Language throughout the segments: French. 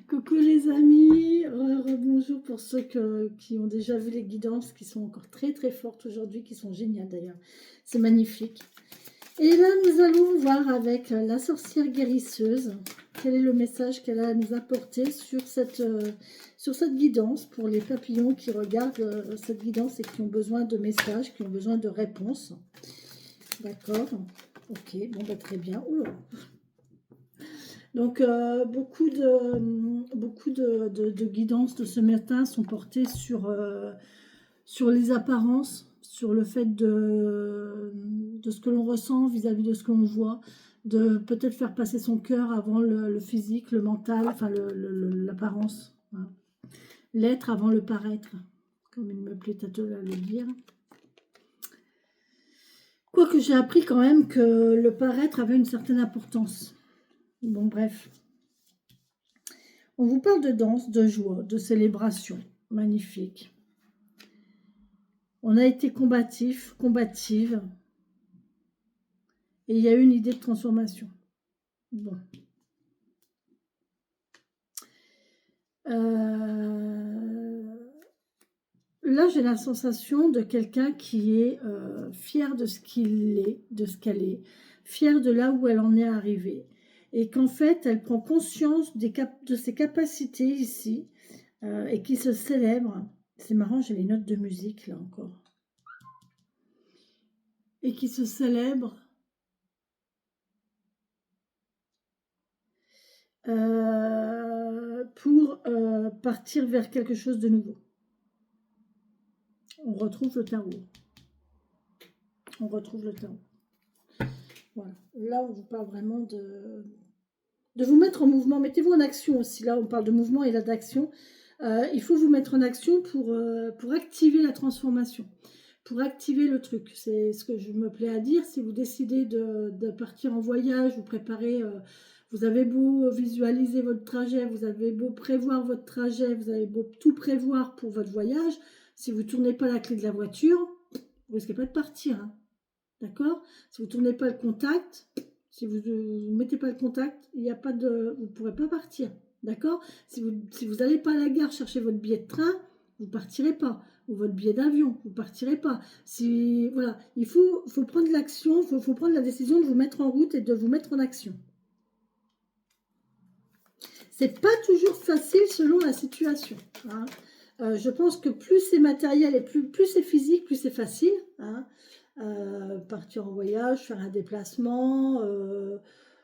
Coucou les amis, bonjour pour ceux qui ont déjà vu les guidances, qui sont encore très très fortes aujourd'hui, qui sont géniales d'ailleurs. C'est magnifique. Et là, nous allons voir avec la sorcière guérisseuse, quel est le message qu'elle a à nous apporter sur cette guidance pour les papillons qui regardent cette guidance et qui ont besoin de messages, qui ont besoin de réponses. D'accord. Ok, bon, bah, très bien. Ouh. Donc, beaucoup de guidances de ce matin sont portées sur les apparences, sur le fait de ce que l'on ressent vis-à-vis de ce que l'on voit, de peut-être faire passer son cœur avant le physique, le mental, enfin l'apparence. Hein. L'être avant le paraître, comme il me plaît à te le dire. Quoique j'ai appris quand même que le paraître avait une certaine importance. Bon, bref. On vous parle de danse, de joie, de célébration. Magnifique. On a été combatif, combative. Et il y a eu une idée de transformation. Bon. Là, j'ai la sensation de quelqu'un qui est fier de ce qu'il est, de ce qu'elle est, fier de là où elle en est arrivée. Et qu'en fait, elle prend conscience de ses capacités ici et qui se célèbre. C'est marrant, j'ai les notes de musique là encore. Et qui se célèbre pour partir vers quelque chose de nouveau. On retrouve le tarot. On retrouve le tarot. Voilà. Là, on vous parle vraiment de vous mettre en mouvement. Mettez-vous en action aussi. Là, on parle de mouvement et là d'action. Il faut vous mettre en action pour activer la transformation, pour activer le truc. C'est ce que je me plais à dire. Si vous décidez de partir en voyage, vous préparez, vous avez beau visualiser votre trajet, vous avez beau prévoir votre trajet, vous avez beau tout prévoir pour votre voyage, si vous ne tournez pas la clé de la voiture, vous risquez pas de partir. Hein. D'accord? Si vous ne tournez pas le contact, si vous ne mettez pas le contact, il n'y a pas de, vous ne pourrez pas partir. D'accord? Si vous n'allez pas à la gare chercher votre billet de train, vous ne partirez pas. Ou votre billet d'avion, vous ne partirez pas. Si, voilà, il faut prendre l'action, il faut prendre la décision de vous mettre en route et de vous mettre en action. C'est pas toujours facile selon la situation. Hein. Je pense que plus c'est matériel et plus c'est physique, plus c'est facile. Hein. Partir en voyage, faire un déplacement,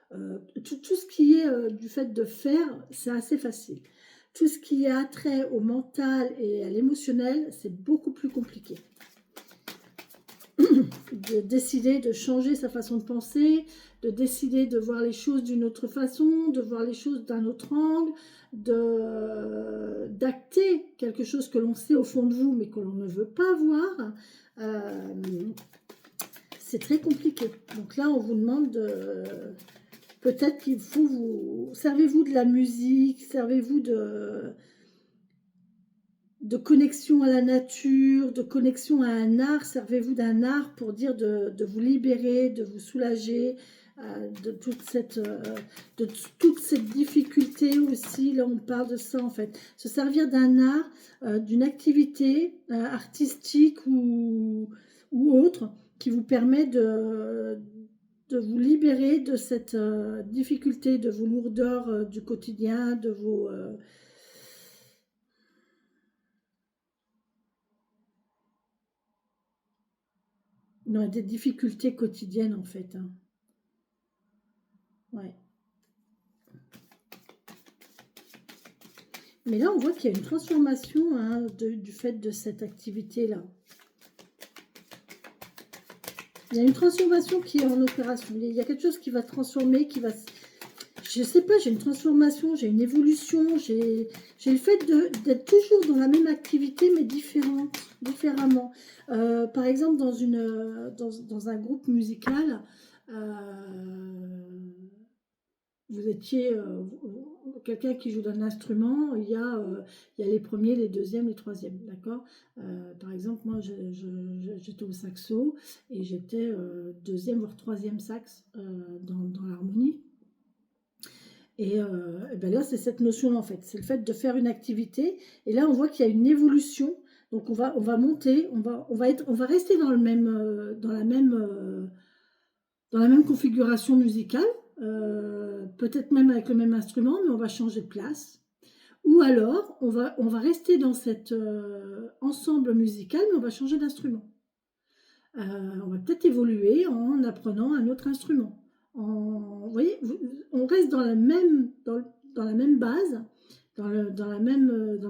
tout ce qui est du fait de faire, c'est assez facile. Tout ce qui a trait au mental et à l'émotionnel, c'est beaucoup plus compliqué. De décider de changer sa façon de penser, de décider de voir les choses d'une autre façon, de voir les choses d'un autre angle, d'acter quelque chose que l'on sait au fond de vous mais que l'on ne veut pas voir, c'est très compliqué. Donc là, on vous demande de... Peut-être qu'il faut vous... Servez-vous de la musique, servez-vous de connexion à la nature, de connexion à un art, servez-vous d'un art pour dire de vous libérer, de vous soulager de toute cette difficulté aussi. Là, on parle de ça en fait. Se servir d'un art, d'une activité artistique ou autre qui vous permet de vous libérer de cette difficulté, de vos lourdeurs du quotidien, de vos... Non, des difficultés quotidiennes en fait. Hein. Ouais. Mais là, on voit qu'il y a une transformation hein, du fait de cette activité-là. Il y a une transformation qui est en opération. Il y a quelque chose qui va transformer, qui va... Je ne sais pas, j'ai une transformation, j'ai une évolution, j'ai le fait d'être toujours dans la même activité, mais différemment. Par exemple, dans un groupe musical, vous étiez quelqu'un qui joue d'un instrument, il y a les premiers, les deuxièmes, les troisièmes, d'accord. Par exemple, moi, j'étais au saxo et j'étais deuxième voire troisième sax dans l'harmonie. Et ben là, c'est cette notion en fait. C'est le fait de faire une activité. Et là, on voit qu'il y a une évolution. Donc, on va monter, on va rester dans, le même, dans la même configuration musicale. Peut-être même avec le même instrument, mais on va changer de place. Ou alors, on va rester dans cet ensemble musical, mais on va changer d'instrument. On va peut-être évoluer en apprenant un autre instrument. Vous voyez, on reste dans dans la même base, dans le même, dans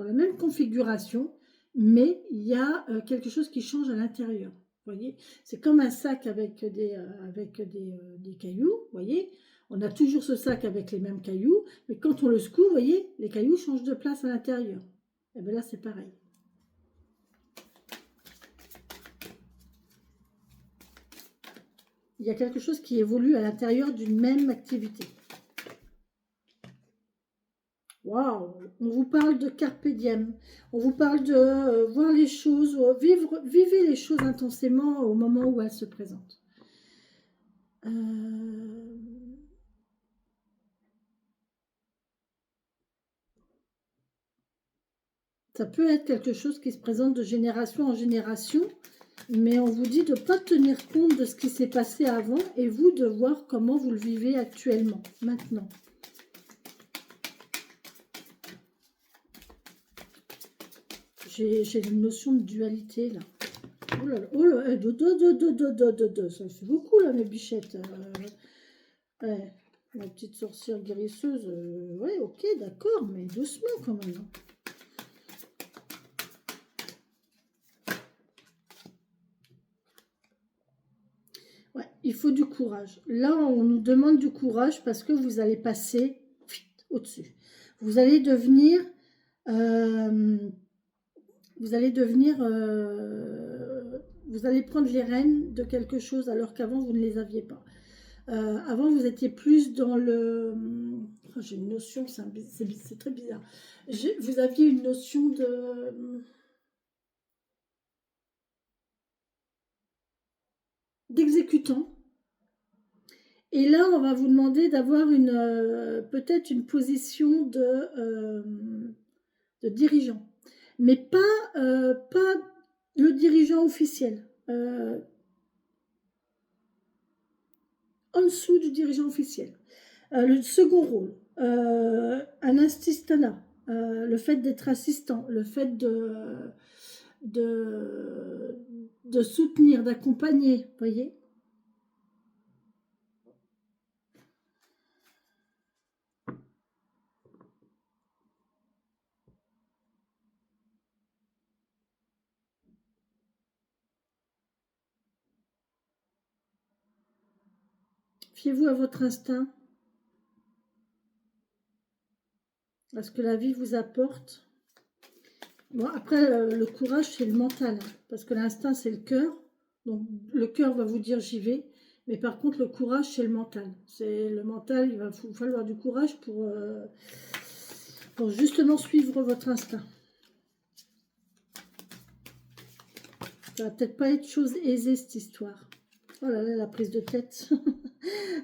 la même configuration, mais il y a quelque chose qui change à l'intérieur. Vous voyez, c'est comme un sac avec des cailloux. Vous voyez, on a toujours ce sac avec les mêmes cailloux, mais quand on le secoue, vous voyez, les cailloux changent de place à l'intérieur. Et bien là, c'est pareil. Il y a quelque chose qui évolue à l'intérieur d'une même activité. Waouh! On vous parle de carpe diem. On vous parle de voir les choses, vivez les choses intensément au moment où elles se présentent. Ça peut être quelque chose qui se présente de génération en génération, mais on vous dit de ne pas tenir compte de ce qui s'est passé avant et vous de voir comment vous le vivez actuellement, maintenant. J'ai une notion de dualité là. Oh là, ça fait beaucoup là mes bichettes. Ouais, ma petite sorcière guérisseuse, ouais, ok, d'accord, mais doucement quand même. Ouais, il faut du courage. Là, on nous demande du courage parce que vous allez passer au-dessus. Vous allez devenir... vous allez devenir... vous allez prendre les rênes de quelque chose alors qu'avant, vous ne les aviez pas. Avant, vous étiez plus dans le... Oh, j'ai une notion, c'est très bizarre. Vous aviez une notion d'exécutant. Et là, on va vous demander d'avoir peut-être une position de dirigeant. Mais pas le dirigeant officiel. En dessous du dirigeant officiel. Le second rôle, un assistanat, le fait d'être assistant, le fait de soutenir, d'accompagner, voyez. Fiez-vous à votre instinct, à ce que la vie vous apporte. Bon, après, le courage, c'est le mental, hein, parce que l'instinct, c'est le cœur. Donc, le cœur va vous dire j'y vais. Mais par contre, le courage, c'est le mental. C'est le mental, il va vous falloir du courage pour justement suivre votre instinct. Ça va peut-être pas être chose aisée, cette histoire. Oh là là, la prise de tête.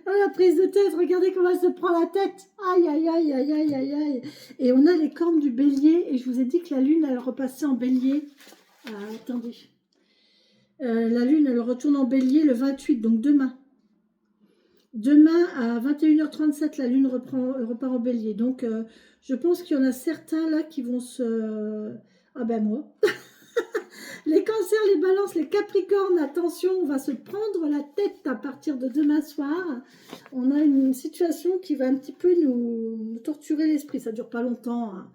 Oh, la prise de tête, regardez comment elle se prend la tête. Aïe, aïe, aïe, aïe, aïe, aïe, aïe. Et on a les cornes du bélier. Et je vous ai dit que la lune, elle repassait en bélier. Ah, attendez. La lune, elle retourne en bélier le 28, donc demain. Demain, à 21h37, la lune repart en bélier. Donc, je pense qu'il y en a certains là qui vont se... Ah ben moi. Les cancers, les balances, les capricornes, attention, on va se prendre la tête à partir de demain soir. On a une situation qui va un petit peu nous torturer l'esprit. Ça dure pas longtemps. Hein.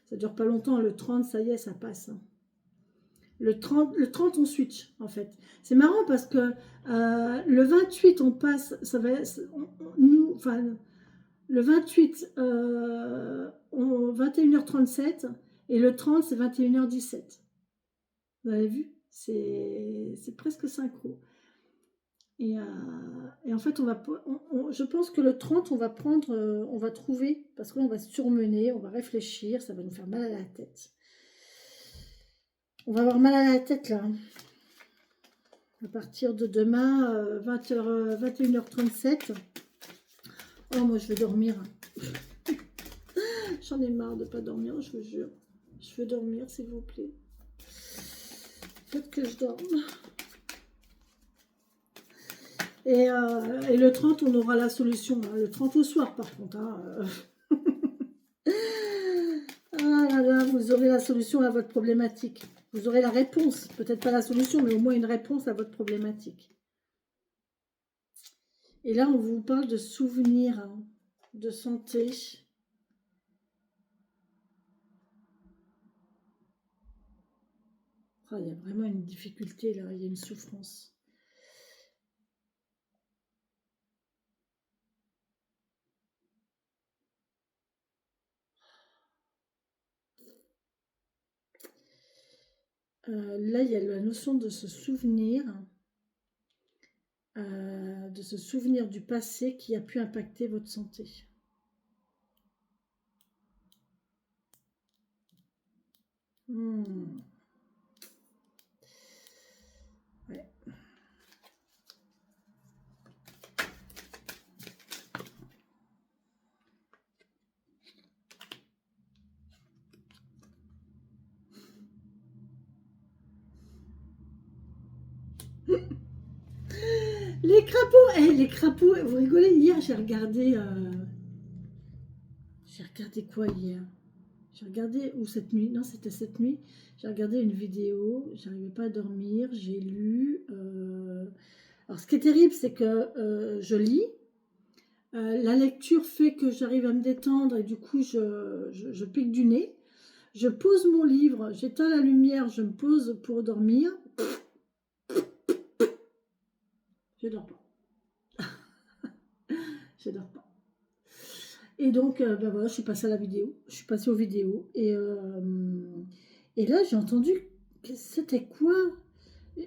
Ça dure pas longtemps. Le 30, ça y est, ça passe. Hein. Le 30, on switch, en fait. C'est marrant parce que le 28, on passe... Ça va, le 28, 21h37 et le 30, c'est 21h17. Vous avez vu? C'est presque synchro. Et en fait, je pense que le 30, on va trouver, parce qu'on va se surmener, on va réfléchir, ça va nous faire mal à la tête. On va avoir mal à la tête là. à partir de demain, 20h, 21h37. Oh, moi, je vais dormir. J'en ai marre de ne pas dormir, je vous jure. Je veux dormir, s'il vous plaît. Faites que je dorme. Et le 30, on aura la solution. Hein. Le 30 au soir, par contre. Hein. Ah là là, vous aurez la solution à votre problématique. Vous aurez la réponse. Peut-être pas la solution, mais au moins une réponse à votre problématique. Et là, on vous parle de souvenirs, hein, de santé. Ah, il y a vraiment une difficulté là, il y a une souffrance. Là, il y a la notion de se souvenir du passé qui a pu impacter votre santé. Ouais. Les crapauds, les crapauds, vous rigolez, hier j'ai regardé quoi hier? J'ai regardé, ou cette nuit, non c'était cette nuit, j'ai regardé une vidéo, j'arrivais pas à dormir, j'ai lu. Alors ce qui est terrible, c'est que je lis, la lecture fait que j'arrive à me détendre et du coup je pique du nez. Je pose mon livre, j'éteins la lumière, je me pose pour dormir. Je dors pas. Je dors pas. Et donc, ben voilà, je suis passée à la vidéo. Je suis passée aux vidéos. Et là, j'ai entendu que c'était quoi?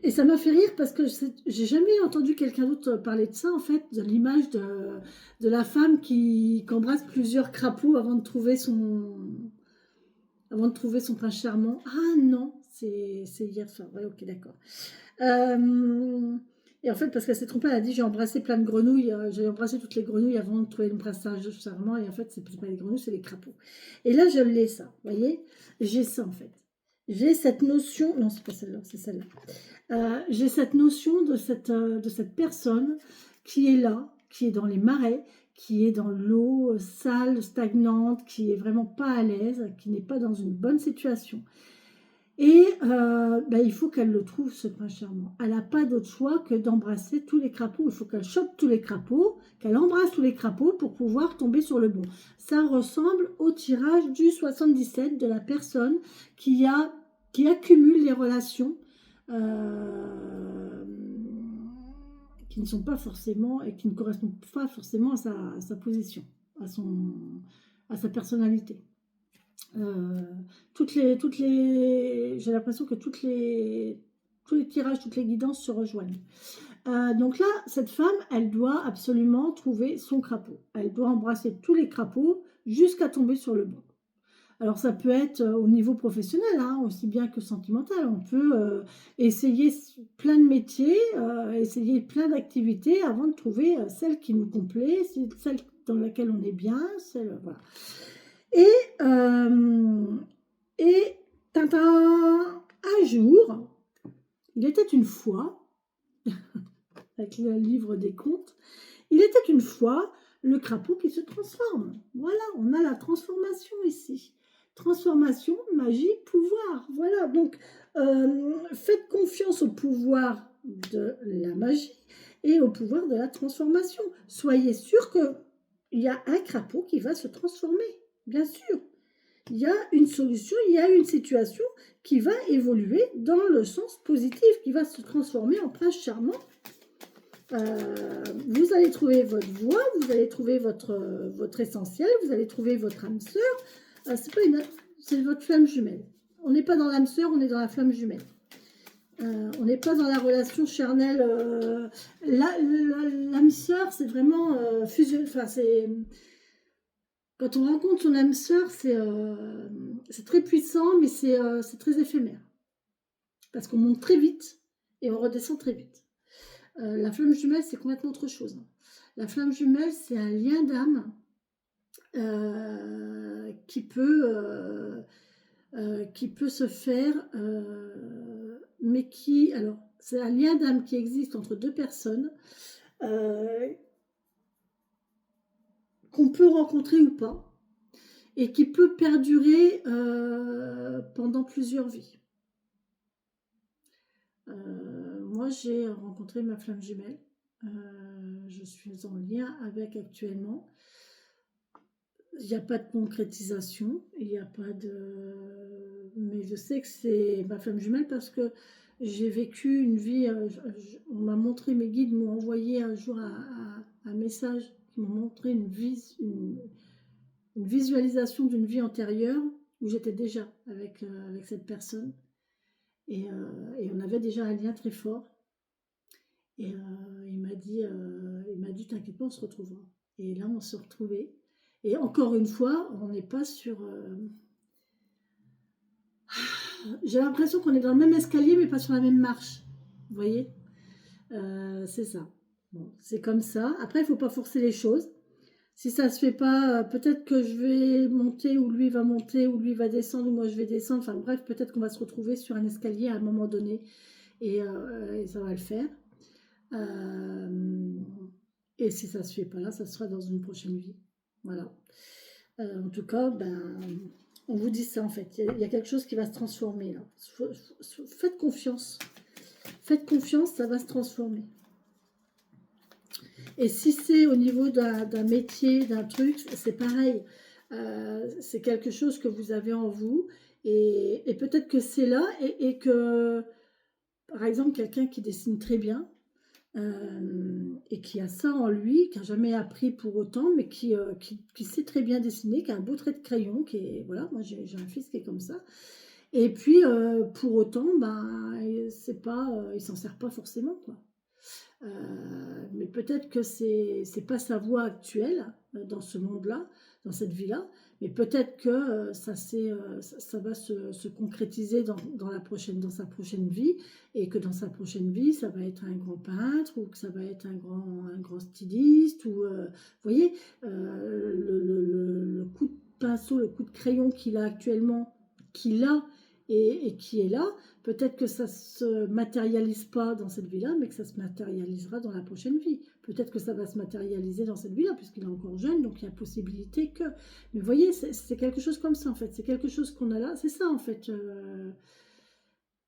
Et ça m'a fait rire parce que j'ai jamais entendu quelqu'un d'autre parler de ça, en fait, de l'image de la femme qui embrasse plusieurs crapauds avant de trouver son prince charmant. Ah non, c'est hier soir. Ouais, ok, d'accord. Et en fait, parce qu'elle s'est trompée, elle a dit j'ai embrassé plein de grenouilles, j'ai embrassé toutes les grenouilles avant de trouver le prince charmant, et en fait, c'est pas les grenouilles, c'est les crapauds. Et là, je l'ai ça, vous voyez, j'ai ça en fait. J'ai cette notion, non, c'est pas celle-là, c'est celle-là. J'ai cette notion de cette personne qui est là, qui est dans les marais, qui est dans l'eau sale, stagnante, qui est vraiment pas à l'aise, qui n'est pas dans une bonne situation. Et ben, il faut qu'elle le trouve, ce prince charmant. Elle n'a pas d'autre choix que d'embrasser tous les crapauds. Il faut qu'elle chope tous les crapauds, qu'elle embrasse tous les crapauds pour pouvoir tomber sur le bon. Ça ressemble au tirage du 77 de la personne qui accumule les relations qui ne sont pas forcément et qui ne correspondent pas forcément à sa position, à sa personnalité. J'ai l'impression que tous les tirages, toutes les guidances se rejoignent. Donc là, cette femme, elle doit absolument trouver son crapaud. Elle doit embrasser tous les crapauds jusqu'à tomber sur le bon. Alors ça peut être au niveau professionnel, hein, aussi bien que sentimental. On peut essayer plein de métiers, essayer plein d'activités avant de trouver celle qui nous complaît, celle dans laquelle on est bien, voilà. Et tintin, un jour, il était une fois, avec le livre des contes, il était une fois le crapaud qui se transforme. Voilà, on a la transformation ici. Transformation, magie, pouvoir. Voilà, donc faites confiance au pouvoir de la magie et au pouvoir de la transformation. Soyez sûr qu'il y a un crapaud qui va se transformer, bien sûr. Il y a une solution, il y a une situation qui va évoluer dans le sens positif, qui va se transformer en prince charmant. Vous allez trouver votre voie, vous allez trouver votre essentiel, vous allez trouver votre âme sœur. C'est votre flamme jumelle. On n'est pas dans l'âme sœur, on est dans la flamme jumelle. On n'est pas dans la relation charnelle. L'âme sœur, c'est vraiment fusion. Enfin, c'est quand on rencontre son âme sœur, c'est très puissant, mais c'est très éphémère. Parce qu'on monte très vite et on redescend très vite. La flamme jumelle, c'est complètement autre chose. La flamme jumelle, c'est un lien d'âme qui peut se faire, mais qui, alors, c'est un lien d'âme qui existe entre deux personnes, qu'on peut rencontrer ou pas, et qui peut perdurer pendant plusieurs vies. Moi, j'ai rencontré ma flamme jumelle. Je suis en lien avec actuellement. Il n'y a pas de concrétisation, il n'y a pas de... Mais je sais que c'est ma flamme jumelle parce que j'ai vécu une vie... on m'a montré, mes guides m'ont envoyé un jour un message qui m'ont montré une visualisation d'une vie antérieure où j'étais déjà avec cette personne. Et on avait déjà un lien très fort. Et il m'a dit, t'inquiète pas, on se retrouvera. Et là, on se retrouvait. Et encore une fois, on n'est pas sur... J'ai l'impression qu'on est dans le même escalier, mais pas sur la même marche. Vous voyez, c'est ça. Bon, c'est comme ça. Après, il ne faut pas forcer les choses. Si ça ne se fait pas, peut-être que je vais monter, ou lui va monter, ou lui va descendre, ou moi je vais descendre. Enfin bref, peut-être qu'on va se retrouver sur un escalier à un moment donné. Et ça va le faire. Et si ça ne se fait pas là, ça sera dans une prochaine vie. Voilà. En tout cas, on vous dit ça en fait. Il y a quelque chose qui va se transformer là. Faites confiance. Faites confiance, ça va se transformer. Et si c'est au niveau d'un métier, d'un truc, c'est pareil. C'est quelque chose que vous avez en vous. Et peut-être que c'est là et que, par exemple, quelqu'un qui dessine très bien, et qui a ça en lui, qui n'a jamais appris pour autant, mais qui sait très bien dessiner, qui a un beau trait de crayon, qui est, voilà, moi j'ai un fils qui est comme ça, et puis pour autant, c'est pas, il s'en sert pas forcément, quoi. Mais peut-être que c'est pas sa voie actuelle dans ce monde-là, dans cette vie-là, mais peut-être que ça va se concrétiser dans sa prochaine vie, et que dans sa prochaine vie, ça va être un grand peintre, ou que ça va être un grand styliste, ou vous voyez, le coup de pinceau, le coup de crayon qu'il a actuellement, qu'il a et qui est là. Peut-être que ça ne se matérialise pas dans cette vie-là, mais que ça se matérialisera dans la prochaine vie. Peut-être que ça va se matérialiser dans cette vie-là, puisqu'il est encore jeune, donc il y a possibilité que... Mais vous voyez, c'est quelque chose comme ça, en fait. C'est quelque chose qu'on a là. C'est ça, en fait.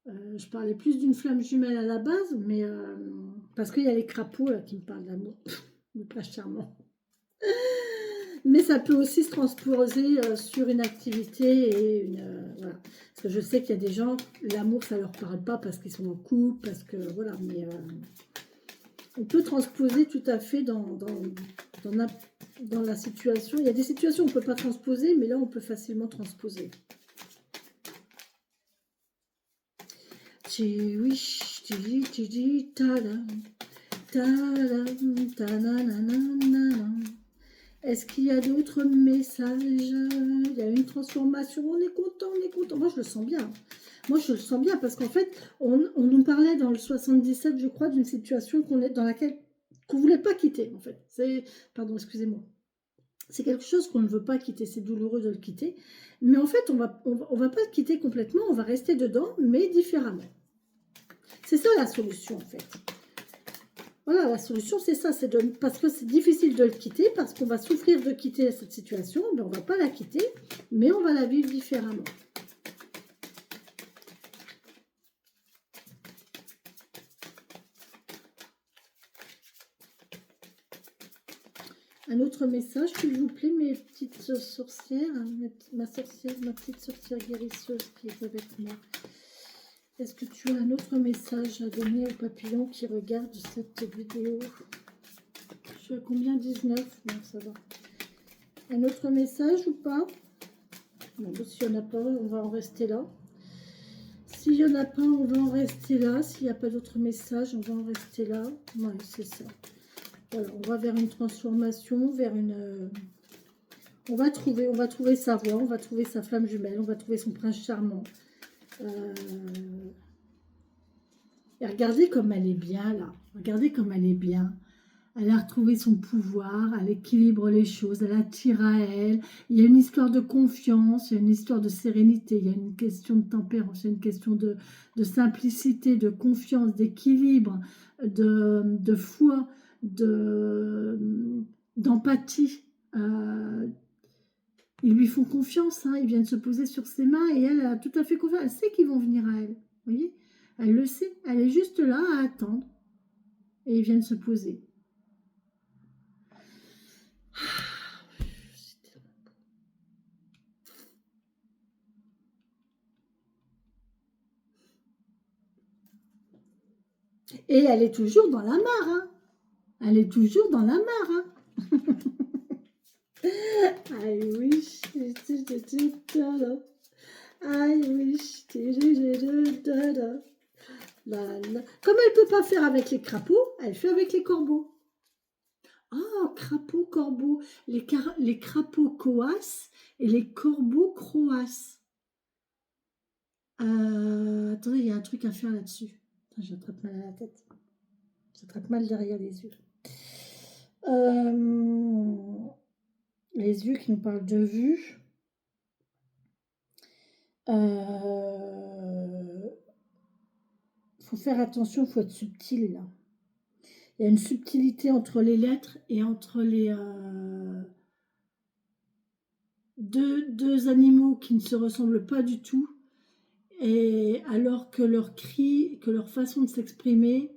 Je parlais plus d'une flamme jumelle à la base, mais... parce qu'il y a les crapauds, là, qui me parlent d'amour. Le prince charmant. Mais ça peut aussi se transposer sur une activité et voilà. Parce que je sais qu'il y a des gens, l'amour ça leur parle pas parce qu'ils sont en couple, parce que voilà, mais on peut transposer tout à fait dans la situation. Il y a des situations où on ne peut pas transposer, mais là on peut facilement transposer. Est-ce qu'il y a d'autres messages? Il y a une transformation, on est content, on est content. Moi, je le sens bien. Moi, je le sens bien parce qu'en fait, on nous parlait dans le 77, je crois, d'une situation dans laquelle qu'on ne voulait pas quitter, en fait. Pardon, excusez-moi. C'est quelque chose qu'on ne veut pas quitter, c'est douloureux de le quitter. Mais en fait, on va pas le quitter complètement, on va rester dedans, mais différemment. C'est ça la solution, en fait. Voilà, la solution, c'est ça. Parce que c'est difficile de le quitter, parce qu'on va souffrir de quitter cette situation, mais on ne va pas la quitter, mais on va la vivre différemment. Un autre message, s'il vous plaît, mes petites sorcières, ma petite sorcière guérisseuse qui est avec moi. Est-ce que tu as un autre message à donner aux papillons qui regardent cette vidéo? Je suis à combien? 19? Non, ça va. Un autre message ou pas? Bon, s'il n'y en a pas, on va en rester là. S'il n'y en a pas, on va en rester là. S'il n'y a pas d'autres messages, on va en rester là. Ouais, c'est ça. Voilà, on va vers une transformation, vers une... On va trouver sa voie, on va trouver sa flamme jumelle, on va trouver son prince charmant. Et regardez comme elle est bien là. Regardez comme elle est bien. Elle a retrouvé son pouvoir, elle équilibre les choses, elle attire à elle. Il y a une histoire de confiance, il y a une histoire de sérénité, il y a une question de tempérance, il y a une question de simplicité, de confiance, d'équilibre, de foi, d'empathie. Ils lui font confiance, hein, ils viennent se poser sur ses mains et elle a tout à fait confiance. Elle sait qu'ils vont venir à elle. Vous voyez? Elle le sait, elle est juste là à attendre et ils viennent se poser. Et elle est toujours dans la mare. Hein. Elle est toujours dans la mare. Hein. I wish. I wish. Comme elle ne peut pas faire avec les crapauds, elle fait avec les corbeaux. Ah, crapaud, corbeau. Les crapauds coassent et les corbeaux croassent. Attendez, il y a un truc à faire là-dessus. J'attrape mal à la tête. J'attrape mal derrière les yeux. Les yeux qui nous parlent de vue. Faut faire attention, il faut être subtil là. Il y a une subtilité entre les lettres et entre les deux animaux qui ne se ressemblent pas du tout. Et alors que leurs cris, que leur façon de s'exprimer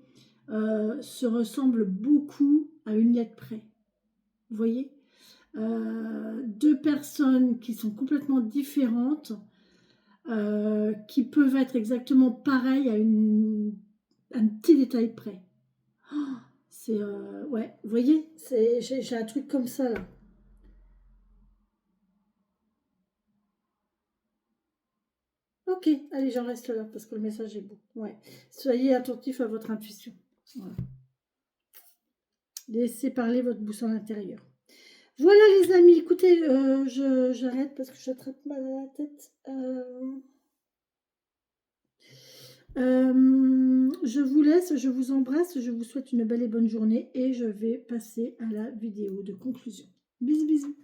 se ressemblent beaucoup à une lettre près. Vous voyez, deux personnes qui sont complètement différentes, qui peuvent être exactement pareilles à un petit détail près. Oh, c'est ouais, vous voyez, j'ai un truc comme ça là. Ok, allez, j'en reste là parce que le message est beau. Ouais, soyez attentifs à votre intuition. Voilà. Laissez parler votre boussole intérieure. Voilà les amis, écoutez, j'arrête parce que j'attrape mal à la tête. Je vous laisse, je vous embrasse, je vous souhaite une belle et bonne journée et je vais passer à la vidéo de conclusion. Bisous bisous.